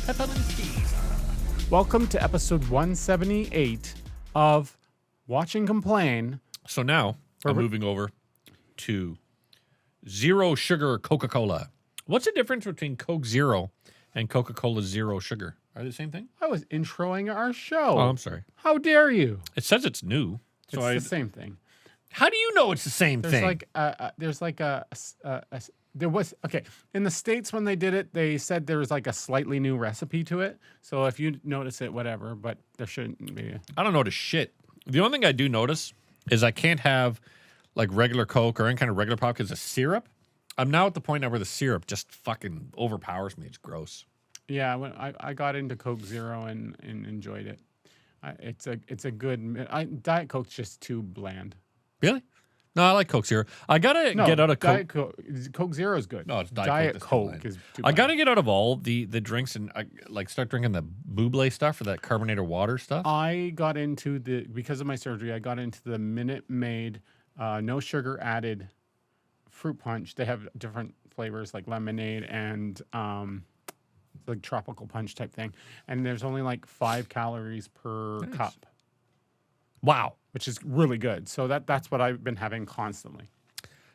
Peppermint skis. Welcome to episode 178 of Watch and Complain. So now I'm moving over to zero sugar Coca-Cola. What's the difference between Coke Zero and Coca-Cola Zero Sugar? Are they the same thing? I was introing our show. Oh, I'm sorry. How dare you? It says it's new. It's the same thing. How do you know it's the same thing? There was in the States when they did it, they said there was like a slightly new recipe to it. So if you notice it, whatever, but there shouldn't be. I don't notice shit. The only thing I do notice is I can't have like regular Coke or any kind of regular pop because of syrup. I'm now at the point now where the syrup just fucking overpowers me. It's gross. Yeah, when I got into Coke Zero and enjoyed it. It's a good. Diet Coke's just too bland. Really? No, I like Coke Zero. I gotta get out of Diet Coke. Coke Zero is good. No, it's Diet Coke is too bland. I gotta get out of all the drinks and start drinking the Buble stuff or that carbonated water stuff. I got into because of my surgery. I got into the Minute Maid, no sugar added fruit punch. They have different flavors like lemonade and like tropical punch type thing. And there's only like 5 calories per cup. Wow. Which is really good. So that's what I've been having constantly.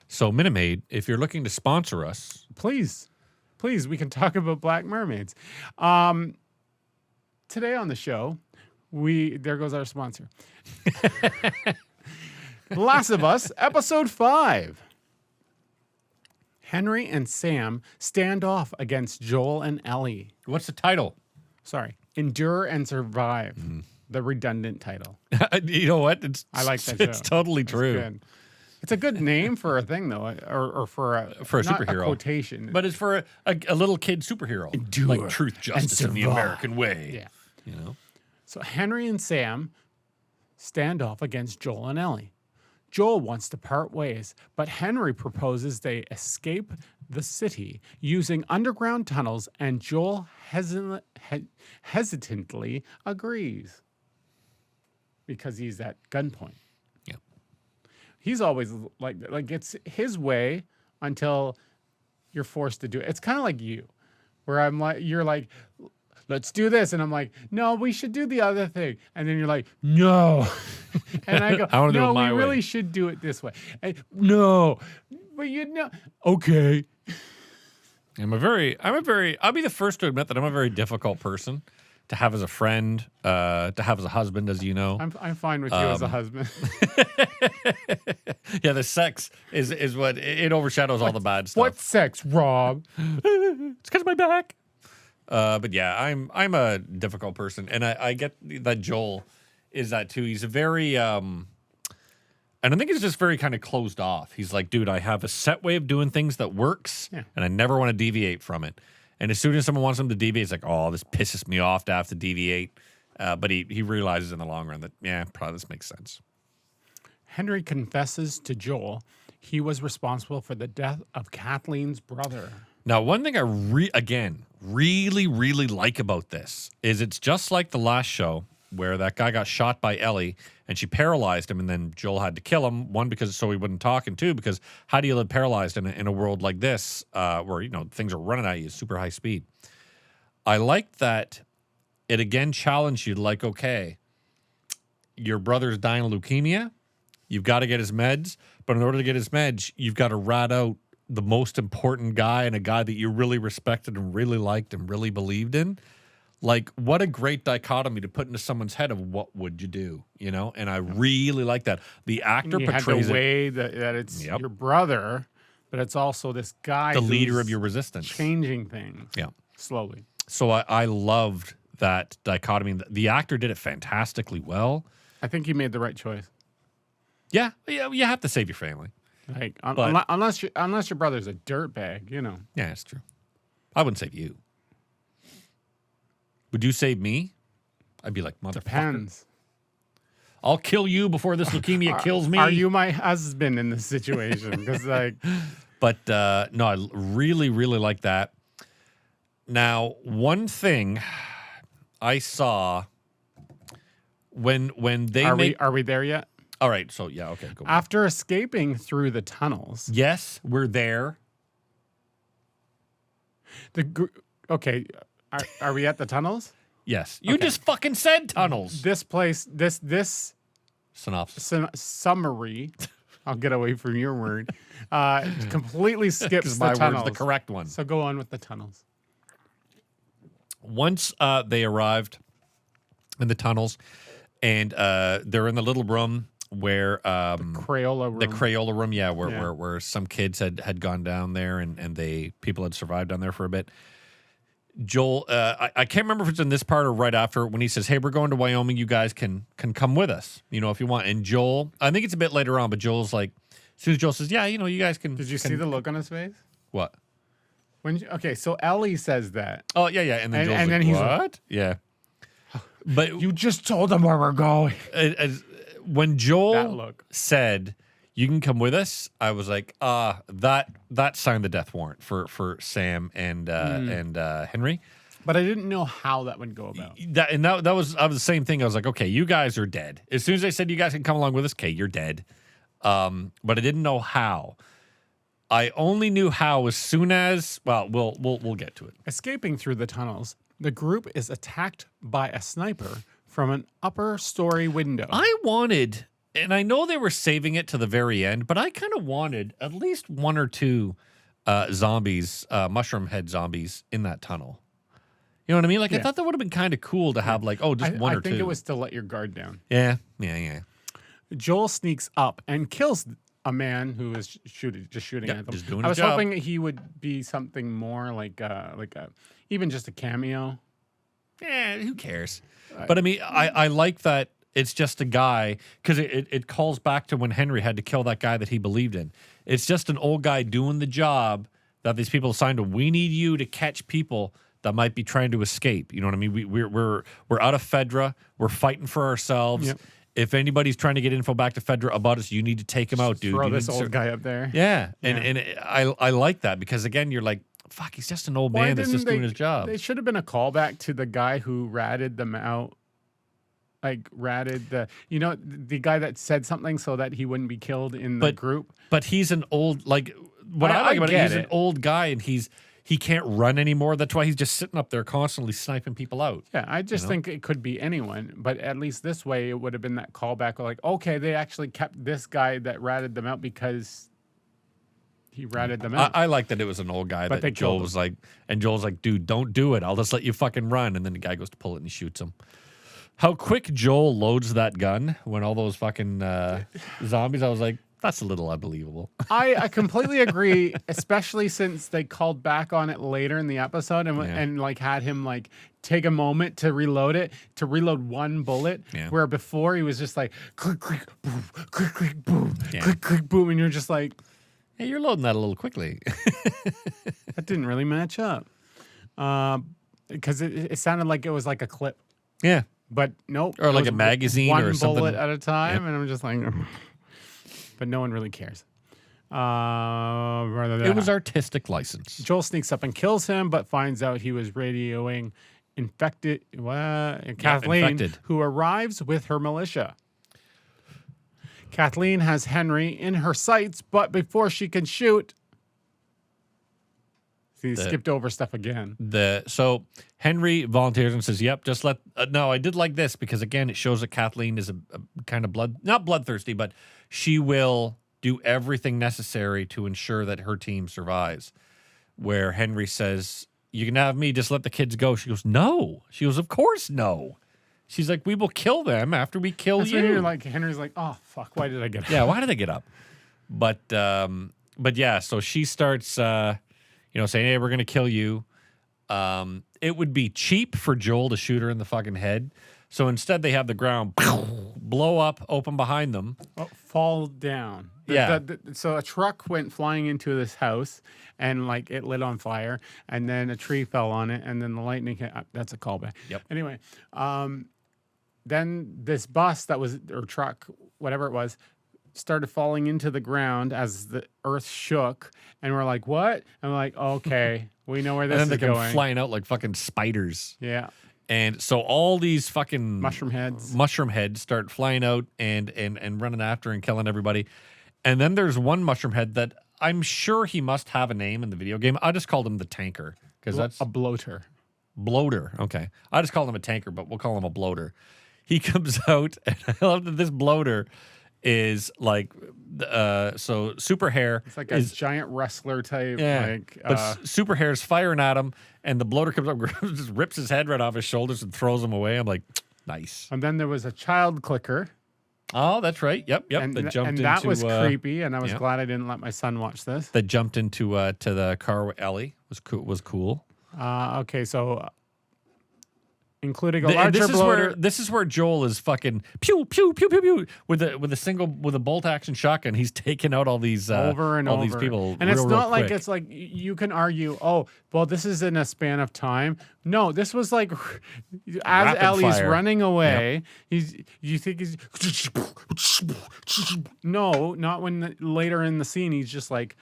So Minute Maid, if you're looking to sponsor us, please, we can talk about Black Mermaids. Today on the show, there goes our sponsor. Last of Us, episode 5. Henry and Sam stand off against Joel and Ellie. What's the title? Sorry. Endure and Survive. Mm-hmm. The redundant title. You know what? I like that show. It's totally true. Good. It's a good name for a thing, though, or for a superhero. A quotation. But it's for a little kid superhero. Endure like truth, justice, and the American way. Yeah. You know? So Henry and Sam stand off against Joel and Ellie. Joel wants to part ways, but Henry proposes they escape the city using underground tunnels, and Joel hesitantly agrees because he's at gunpoint. Yeah. He's always like it's his way until you're forced to do it. It's kind of like you, where you're like, let's do this. And I'm like, no, we should do the other thing. And then you're like, no. And I go, no, we really should do it this way. And, no, but okay. I'll be the first to admit that I'm a very difficult person to have as a friend, to have as a husband, as you know. I'm fine with you as a husband. Yeah, the sex is what it overshadows all the bad stuff. What sex, Rob? It's because of my back. But yeah, I'm a difficult person, and I get that Joel is that too. He's a very, and I think he's just very kind of closed off. He's like, dude, I have a set way of doing things that works, and I never want to deviate from it. And as soon as someone wants him to deviate, it's like, oh, this pisses me off to have to deviate. But he realizes in the long run that, probably this makes sense. Henry confesses to Joel he was responsible for the death of Kathleen's brother. Now, one thing I really, really like about this is it's just like the last show where that guy got shot by Ellie and she paralyzed him, and then Joel had to kill him. One, because so he wouldn't talk, and two, because how do you live paralyzed in a world like this where things are running at you at super high speed? I like that it again challenged you to like, okay, your brother's dying of leukemia, you've got to get his meds, but in order to get his meds, you've got to rat out the most important guy and a guy that you really respected and really liked and really believed in. Like, what a great dichotomy to put into someone's head of what would you do, And I really like that. The actor portrays the way that it's your brother, but it's also this guy, the leader of your resistance, changing things, slowly. So I loved that dichotomy. The actor did it fantastically well. I think he made the right choice. Yeah, you have to save your family. Like, unless your brother's a dirtbag, Yeah, that's true. I wouldn't save you. Would you save me? I'd be like, motherfucker. Depends. I'll kill you before this leukemia kills me. Are you my husband in this situation? Because But no, I really, really like that. Now, one thing I saw when they are we there yet? All right, so yeah, okay, go on. After escaping through the tunnels. Yes, we're there. Okay, Are we at the tunnels? Yes. You just fucking said tunnels. This place, this Synopsis. summary, I'll get away from your word, completely skips Because the my tunnels. word's the correct one. So go on with the tunnels. Once they arrived in the tunnels, and they're in the little room where Crayola room. the Crayola room, where some kids had gone down there and people had survived down there for a bit. Joel, I can't remember if it's in this part or right after when he says, "Hey, we're going to Wyoming. You guys can come with us, if you want." And Joel, I think it's a bit later on, but Joel's like, as soon as Joel says, "Yeah, you guys can." Did you see the look on his face? What? Okay, so Ellie says that. Oh yeah, and then Joel's and like, then he's "What?" like, yeah. But You just told them where we're going. when That Joel look. said, "You can come with us," I was like, that signed the death warrant for Sam and Henry. But I didn't know how that would go about. That was the same thing. I was like, okay, you guys are dead. As soon as they said you guys can come along with us, okay, you're dead. But I didn't know how. I only knew how as soon as we'll get to it. Escaping through the tunnels, the group is attacked by a sniper from an upper story window. I wanted, and I know they were saving it to the very end, but I kind of wanted at least one or two zombies, mushroom head zombies in that tunnel. You know what I mean? Like, I thought that would have been kind of cool to have, like, just one or two. I think it was to let your guard down. Yeah. Joel sneaks up and kills a man who was shooting at them. just doing I his was job. hoping he would be something more like even just a cameo. Yeah, who cares? But I mean, I like that it's just a guy, because it calls back to when Henry had to kill that guy that he believed in. It's just an old guy doing the job that these people assigned to. We need you to catch people that might be trying to escape. You know what I mean? We're out of Fedra. We're fighting for ourselves. Yep. If anybody's trying to get info back to Fedra about us, you need to take him out, dude. Throw You this need to old guy up there. Yeah, and I like that, because again, you're like, fuck, he's just an old man that's just doing his job. They should have been a callback to the guy who ratted them out. Like ratted the guy that said something so that he wouldn't be killed in the group. But he's an old, like, what I like about it, he's an old guy, and he can't run anymore. That's why he's just sitting up there constantly sniping people out. Yeah, I just think it could be anyone, but at least this way it would have been that callback of like, okay, they actually kept this guy that ratted them out because he ratted them out. I like that it was an old guy But they that Joel killed was like, and Joel's like, dude, don't do it. I'll just let you fucking run. And then the guy goes to pull it and he shoots him. How quick Joel loads that gun when all those fucking zombies, I was like, that's a little unbelievable. I completely agree, especially since they called back on it later in the episode and like had him like take a moment to reload one bullet, where before he was just like click click boom, click click boom, click click boom, and you're just like, hey, you're loading that a little quickly. that didn't really match up, because it sounded like it was like a clip. Yeah, but nope, or like a magazine one or something. bullet at a time, and I'm just like. But no one really cares. It was artistic license. Joel sneaks up and kills him, but finds out he was radioing Kathleen, who arrives with her militia. Kathleen has Henry in her sights, but before she can shoot, he skipped over stuff again. So Henry volunteers and says, "Yep, just let." No, I did like this because again, it shows that Kathleen is a kind of not bloodthirsty, but she will do everything necessary to ensure that her team survives. Where Henry says, "You can have me, just let the kids go." She goes, "No." She goes, "Of course no." She's like, "We will kill them after we kill you." You're like, Henry's like, "Oh fuck, why did I get up?" Yeah, why did I get up? But yeah, so she starts saying, "Hey, we're gonna kill you." It would be cheap for Joel to shoot her in the fucking head. So instead, they have the ground blow up, open behind them. Oh, fall down. So a truck went flying into this house, and like it lit on fire, and then a tree fell on it, and then the lightning hit. That's a callback. Yep. Anyway, then this bus or truck, whatever it was, started falling into the ground as the earth shook, and we're like, "What?" And we're like, "Okay, we know where this and then is they going." come flying out like fucking spiders. Yeah. And so all these fucking mushroom heads start flying out and running after and killing everybody. And then there's one mushroom head that I'm sure he must have a name in the video game. I just called him the Tanker because that's a bloater. bloater. Okay. I just call him a tanker, but we'll call him a bloater. He comes out, and I love that this bloater is like, so Super Hair. It's like a giant wrestler type. Yeah. Like, But Super Hair's firing at him, and the bloater comes up, just rips his head right off his shoulders and throws him away. I'm like, nice. and then there was a child clicker. Oh, that's right. Yep. And that was creepy, and I was glad I didn't let my son watch this. That jumped into to the car with Ellie was cool. Okay, so including a larger bloater. This is where Joel is fucking pew pew pew pew pew with a bolt action shotgun. He's taking out all these over and over these people, and real, it's not real like quick. it's like you can argue, oh, well, this is in a span of time. No, this was like as Rapid Ellie's fire. running away. You think he's no, not when later in the scene he's just like.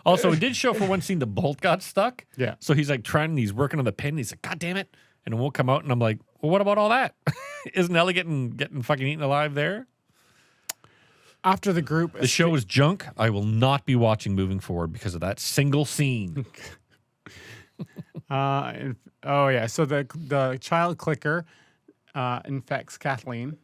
Also, it did show for one scene the bolt got stuck. Yeah. So he's like trying, he's working on the pin. And he's like, God damn it. And it won't come out. And I'm like, well, what about all that? Isn't Ellie getting fucking eaten alive there? After the group, The show is junk. I will not be watching moving forward because of that single scene. oh yeah, so the child clicker infects Kathleen,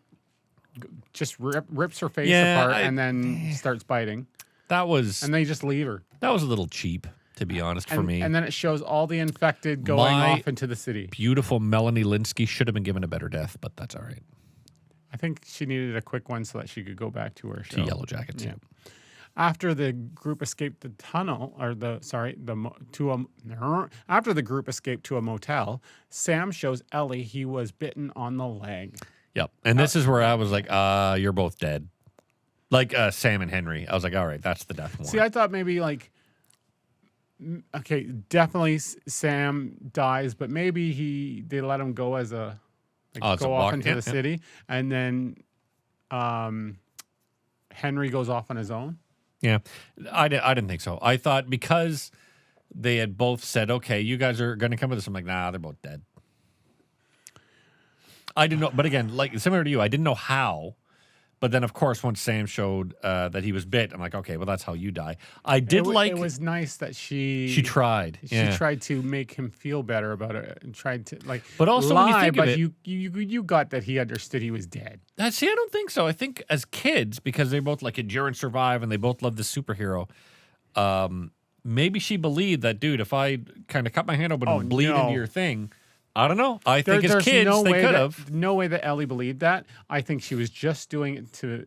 just rips her face apart, and then starts biting. That was And they just leave her. that was a little cheap, to be honest, for me. And then it shows all the infected going My off into the city. Beautiful Melanie Linsky should have been given a better death, but that's all right. I think she needed a quick one so that she could go back to her show. To Yellow Jackets. Yeah. After the group escaped the tunnel, after the group escaped to a motel, Sam shows Ellie he was bitten on the leg. Yep. And this is where I was like, you're both dead. Like Sam and Henry. I was like, all right, that's the death warrant. See, I thought maybe like, okay, definitely Sam dies, but maybe they let him go as a go off into the city, and then Henry goes off on his own. Yeah, I didn't think so. I thought because they had both said, okay, you guys are going to come with us. I'm like, nah, they're both dead. I didn't know. But again, like similar to you, I didn't know how. But then, of course, once Sam showed that he was bit, I'm like, okay, well, that's how you die. I did like... It was nice that she tried. She tried to make him feel better about it and tried to, like, but also, lie, when you think but of it... you got that he understood he was dead. See, I don't think so. I think as kids, because they both like endure and survive and they both love the superhero, maybe she believed that, dude, if I kind of cut my hand open and bleed into your thing... I don't know. I think as kids, they could have. No way that Ellie believed that. I think she was just doing it to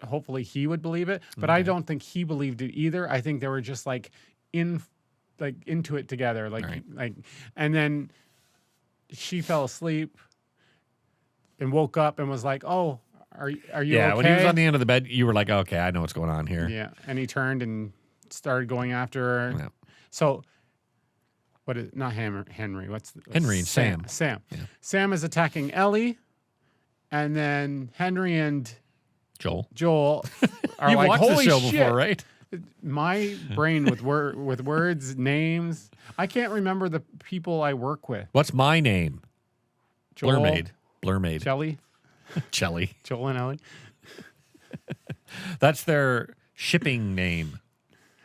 hopefully he would believe it. But I don't think he believed it either. I think they were just like into it together. And then she fell asleep and woke up and was like, "Oh, are you okay?" Yeah, when he was on the end of the bed, you were like, "Okay, I know what's going on here." Yeah, and he turned and started going after her. Yeah. So. What is not Henry? What's Henry and Sam? Sam. Yeah. Sam is attacking Ellie, and then Henry and Joel are You've like, watched "Holy the show shit!" before, right? My brain with words, names. I can't remember the people I work with. What's my name? Joel, Blurmaid. Shelly, Joel and Ellie. That's their shipping name.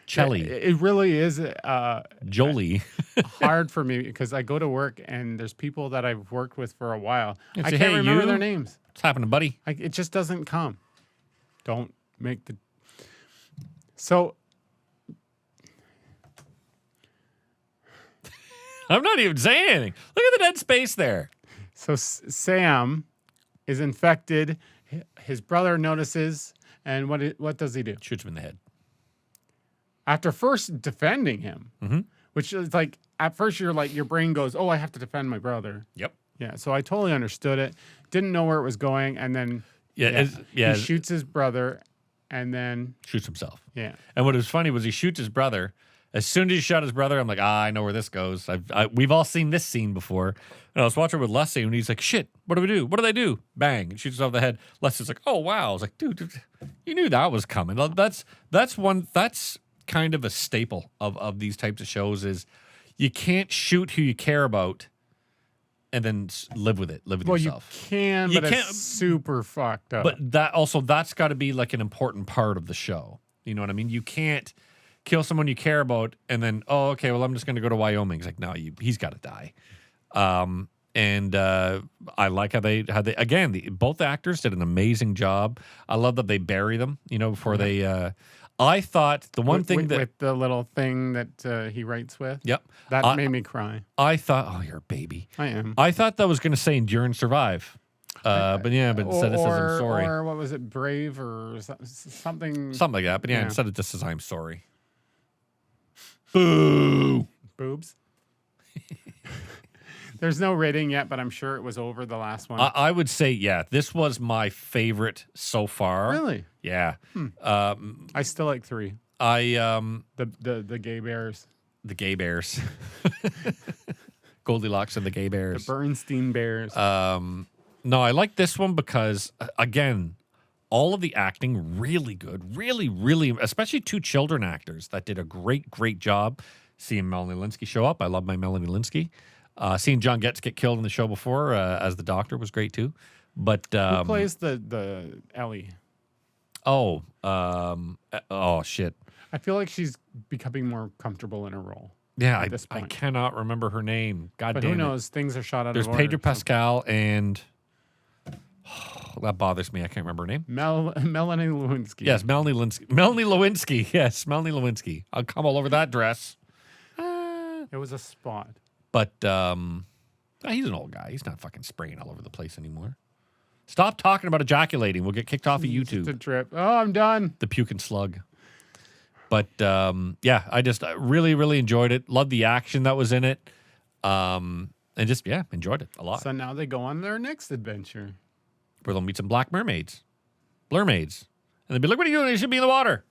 Chelly. It really is Jolie. hard for me because I go to work and there's people that I've worked with for a while. I say, can't "Hey, remember you?" their names. What's happening, buddy? It just doesn't come. Don't make the... So... I'm not even saying anything. Look at the dead space there. So Sam is infected. His brother notices, and what does he do? Shoots him in the head. After first defending him, which is like, at first you're like, your brain goes, "Oh, I have to defend my brother." Yep. Yeah, so I totally understood it. Didn't know where it was going, and then he shoots his brother, and then shoots himself. Yeah. And what was funny was he shoots his brother. As soon as he shot his brother, I'm like, I know where this goes. We've all seen this scene before. And I was watching with Leslie, and he's like, "Shit, what do we do? What do they do?" Bang, and shoots off the head. Leslie's like, "Oh wow." I was like, dude, you knew that was coming. That's kind of a staple of these types of shows is you can't shoot who you care about and then live with yourself. You can, but it's super fucked up. But that's got to be like an important part of the show. You know what I mean? You can't kill someone you care about, and then, oh, okay, well, I'm just going to go to Wyoming. It's like, no, he's got to die. And I like how they again, both actors did an amazing job. I love that they bury them, before they. I thought the one thing with the little thing that he writes with. Yep. That made me cry. I thought, oh, you're a baby. I am. I thought that was going to say endure and survive. But instead it says I'm sorry. Or what was it, brave or something? Something like that. But instead it just says I'm sorry. Boo. Boobs. There's no rating yet, but I'm sure it was over the last one. I would say, this was my favorite so far. Really? Yeah. I still like 3. The gay bears. The gay bears. Goldilocks and the gay bears. The Bernstein bears. No, I like this one because, again, all of the acting really good. Really, really, especially 2 children actors that did a great, great job. Seeing Melanie Linsky show up. I love my Melanie Linsky. Seeing John Getz get killed in the show before as the doctor was great too. But who plays the Ellie? Oh shit. I feel like she's becoming more comfortable in her role. Yeah, at this I point. cannot remember her name. God But damn who it. knows? Things are shot out There's of order. Pedro Pascal and that bothers me. I can't remember her name. Melanie Lewinsky. Yes, Melanie Lewinsky. Melanie Lewinsky. Yes, Melanie Lewinsky. I'll come all over that dress. It was a spot. But he's an old guy. He's not fucking spraying all over the place anymore. Stop talking about ejaculating. We'll get kicked off of It's YouTube. a trip. Oh, I'm done. The puke and slug. But I just really, really enjoyed it. Loved the action that was in it. And just, enjoyed it a lot. So now they go on their next adventure. Where they'll meet some black mermaids. Blurmaids. And they'll be like, what are you doing? You should be in the water.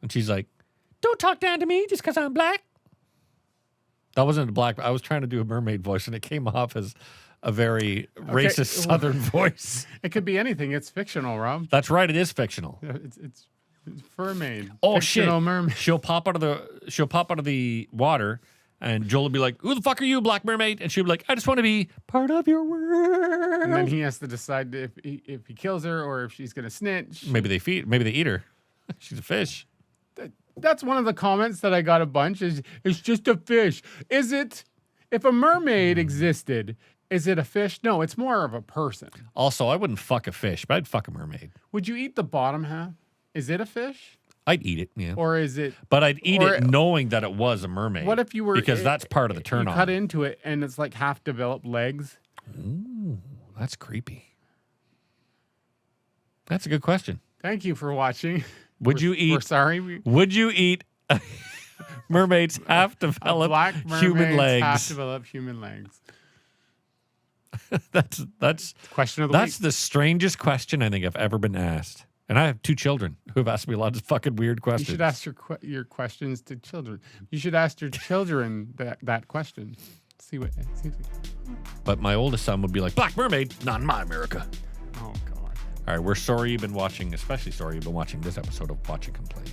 And she's like, don't talk down to me just because I'm black. That wasn't a black. I was trying to do a mermaid voice, and it came off as a very racist Southern voice. It could be anything. It's fictional, Rob. That's right. It is fictional. It's mermaid. Oh Fictional shit! Mermaid. She'll pop out of the water, and Joel will be like, "Who the fuck are you, Black Mermaid?" And she'll be like, "I just want to be part of your world." And then he has to decide if he kills her or if she's gonna snitch. Maybe they eat her. She's a fish. That's one of the comments that I got a bunch. Is it's just a fish? Is it? If a mermaid existed, is it a fish? No, it's more of a person. Also, I wouldn't fuck a fish, but I'd fuck a mermaid. Would you eat the bottom half? Is it a fish? I'd eat it, yeah. Or is it? But I'd eat it knowing that it was a mermaid. What if you were? Because that's part of the turn you on. cut into it and it's like half developed legs. Ooh, that's creepy. That's a good question. Thank you for watching. Would you eat? We're sorry. Would you eat mermaids half developed Black human legs? Half developed human legs. That's Question of the week. That's the strangest question I think I've ever been asked. And I have 2 children who have asked me a lot of fucking weird questions. You should ask your questions to children. You should ask your children that question. See what. But my oldest son would be like, Black Mermaid, not in my America. Oh God. All right, we're sorry you've been watching, especially sorry you've been watching this episode of Watch and Complain.